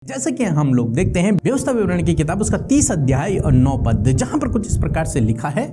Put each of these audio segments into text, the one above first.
जैसे कि हम लोग देखते हैं व्यवस्था विवरण की किताब उसका 30 अध्याय और 9 पद, जहां पर कुछ इस प्रकार से लिखा है,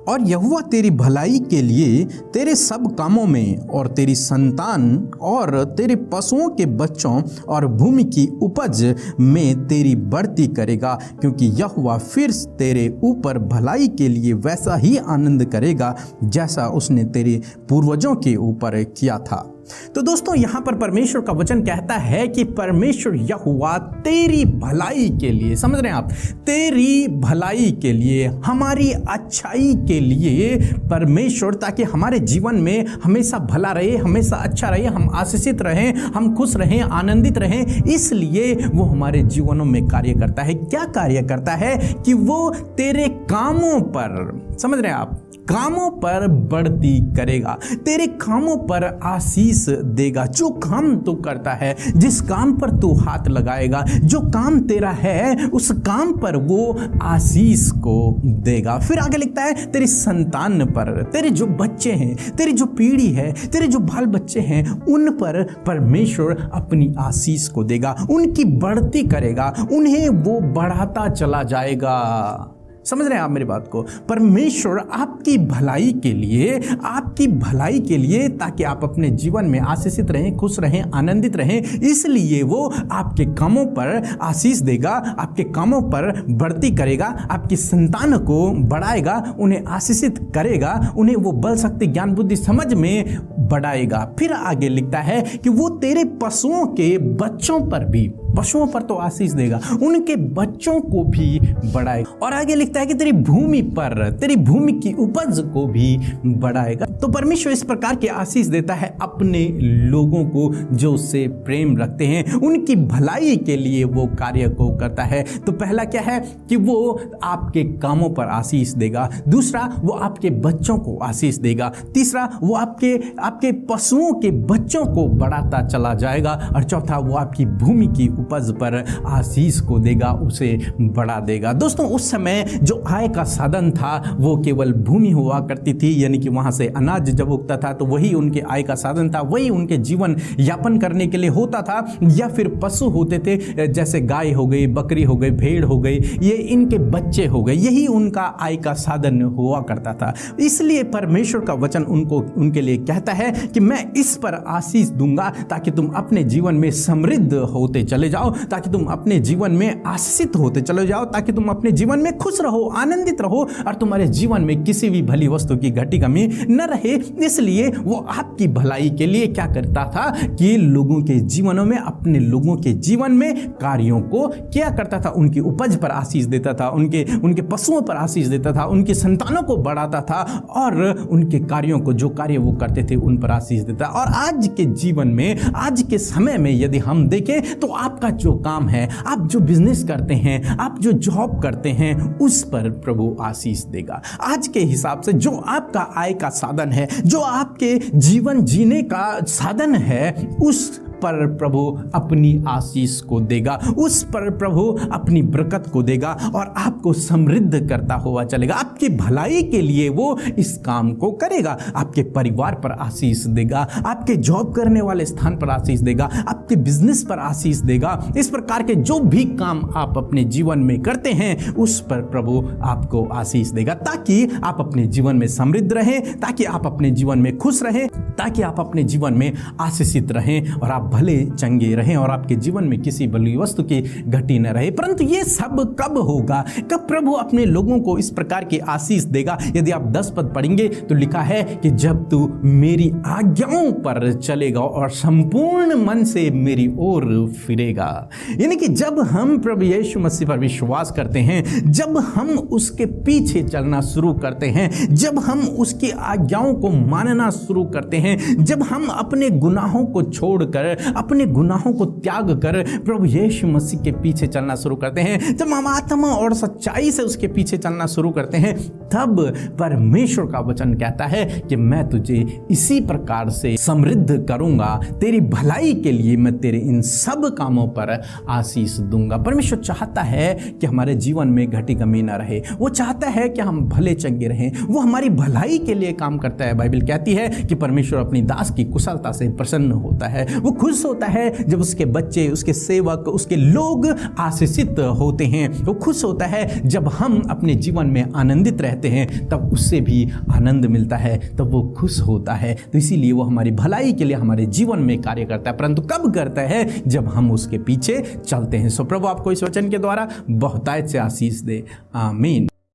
और यहोवा तेरी भलाई के लिए तेरे सब कामों में और तेरी संतान और तेरे पशुओं के बच्चों और भूमि की उपज में तेरी बढ़ती करेगा, क्योंकि यहोवा फिर तेरे ऊपर भलाई के लिए वैसा ही आनंद करेगा जैसा उसने तेरे पूर्वजों के ऊपर किया था। तो दोस्तों, यहाँ पर परमेश्वर का वचन कहता है कि परमेश्वर यहोवा तेरी भलाई के लिए, समझ रहे हैं आप, तेरी भलाई के लिए, हमारी अच्छाई के लिए परमेश्वर, ताकि हमारे जीवन में हमेशा भला रहे, हमेशा अच्छा रहे, हम आशीषित रहें, हम खुश रहें, आनंदित रहें, इसलिए वो हमारे जीवनों में कार्य करता है। क्या कार्य करता है? कि वो तेरे कामों पर, समझ रहे हैं आप, कामों पर बढ़ती करेगा, तेरे कामों पर आशीष देगा। जो काम तू करता है, जिस काम पर तू हाथ लगाएगा, जो काम तेरा है, उस काम पर वो आशीष को देगा। फिर आगे लिखता है, तेरी संतान पर, तेरे जो बच्चे हैं, तेरी जो पीढ़ी है, तेरे जो बाल बच्चे हैं, उन पर परमेश्वर अपनी आशीष को देगा, उनकी बढ़ती करेगा, उन्हें वो बढ़ाता चला जाएगा। समझ रहे हैं आप मेरी बात को? परमेश्वर आपकी भलाई के लिए, आपकी भलाई के लिए, ताकि आप अपने जीवन में आशीषित रहें, खुश रहें, आनंदित रहें, इसलिए वो आपके कामों पर आशीष देगा, आपके कामों पर बढ़ती करेगा, आपकी संतान को बढ़ाएगा, उन्हें आशीषित करेगा, उन्हें वो बल, शक्ति, ज्ञान, बुद्धि, समझ में बढ़ाएगा। फिर आगे लिखता है कि वो तेरे पशुओं के बच्चों पर भी, पशुओं पर तो आशीष देगा, उनके बच्चों को भी बढ़ाएगा। और आगे लिखता है कि तेरी भूमि पर, तेरी भूमि की उपज को भी बढ़ाएगा। तो परमेश्वर इस प्रकार की आशीष देता है अपने लोगों को जो उससे प्रेम रखते हैं, उनकी भलाई के लिए वो कार्य को करता है। तो पहला क्या है कि वो आपके कामों पर आशीष देगा, दूसरा वो आपके बच्चों को आशीष देगा, तीसरा वो आपके पशुओं के बच्चों को बढ़ाता चला जाएगा, और चौथा वो आपकी भूमि की उपज पर आशीष को देगा, उसे बढ़ा देगा। दोस्तों, उस समय जो आय का साधन था वो केवल भूमि हुआ करती थी, यानी कि वहां से अनाज जब उगता था तो वही उनके आय का साधन था, वही उनके जीवन यापन करने के लिए होता था, या फिर पशु होते थे, जैसे गाय हो गई, बकरी हो गई, भेड़ हो गई, ये इनके बच्चे हो गए, यही उनका आय का साधन हुआ करता था। इसलिए परमेश्वर का वचन उनके लिए कहता है कि मैं इस पर आशीष दूंगा ताकि तुम अपने जीवन में समृद्ध होते चले जाओ, ताकि तुम अपने जीवन में आशीषित होते चले जाओ, ताकि तुम अपने जीवन में खुश रहो, आनंदित रहो, और तुम्हारे जीवन में किसी भी भली वस्तु की घटी कमी न रहे। इसलिए वो आपकी भलाई के लिए क्या करता था कि लोगों के जीवनों में, अपने लोगों के जीवन में कार्यों को क्या करता था, उनकी उपज पर आशीष देता था, उनके पशुओं पर आशीष देता था, उनकी संतानों को बढ़ाता था, और उनके कार्यों को, जो कार्य वो करते थे, उन पर आशीष देता। और आज के जीवन में, आज के समय में यदि हम देखें तो आपका जो काम है, आप जो बिजनेस करते हैं, आप जो जॉब करते हैं, उस पर प्रभु आशीष देगा। आज के हिसाब से जो आपका आय का साधन है, जो आपके जीवन जीने का साधन है, उस पर प्रभु अपनी आशीष को देगा, उस पर प्रभु अपनी बरकत को देगा, और आपको समृद्ध करता हुआ चलेगा। आपकी भलाई के लिए वो इस काम को करेगा, आपके परिवार पर आशीष देगा, आपके जॉब करने वाले स्थान पर आशीष देगा, आपके बिजनेस पर आशीष देगा। इस प्रकार के जो भी काम आप अपने जीवन में करते हैं, उस पर प्रभु आपको आशीष देगा, ताकि आप अपने जीवन में समृद्ध रहें, ताकि आप अपने जीवन में खुश रहें, ताकि आप अपने जीवन में आशीषित रहें, और आप भले चंगे रहें, और आपके जीवन में किसी भली वस्तु की घटी न रहे। परंतु ये सब कब होगा? कब प्रभु अपने लोगों को इस प्रकार की आशीष देगा? यदि आप 10 पद पढ़ेंगे तो लिखा है कि जब तू मेरी आज्ञाओं पर चलेगा और संपूर्ण मन से मेरी ओर फिरेगा। यानी कि जब हम प्रभु यीशु मसीह पर विश्वास करते हैं, जब हम उसके पीछे चलना शुरू करते हैं, जब हम उसकी आज्ञाओं को मानना शुरू करते हैं, जब हम अपने गुनाहों को छोड़कर, अपने गुनाहों को त्याग कर प्रभु यीशु मसीह के पीछे चलना शुरू करते हैं, जब हम आत्मा और सच्चाई से उसके पीछे चलना शुरू करते हैं, तब परमेश्वर का वचन कहता है कि मैं तुझे इसी प्रकार से समृद्ध करूंगा, तेरी भलाई के लिए मैं तेरे इन सब कामों पर आशीष दूंगा। परमेश्वर चाहता है कि हमारे जीवन में घटी कमी ना रहे, वो चाहता है कि हम भले चंगे रहें, वो हमारी भलाई के लिए काम करता है। बाइबल कहती है कि परमेश्वर अपनी दास की कुशलता से प्रसन्न होता है, वो खुश खुश होता है जब उसके बच्चे, उसके सेवक, उसके लोग आशीषित होते हैं। वो खुश होता है जब हम अपने जीवन में आनंदित रहते हैं, तब उससे भी आनंद मिलता है, तब वो खुश होता है। तो इसीलिए वो हमारी भलाई के लिए हमारे जीवन में कार्य करता है, परंतु कब करता है? जब हम उसके पीछे चलते हैं। सो प्रभु आपको इस वचन के द्वारा बहुतायत से आशीष दे। आमीन।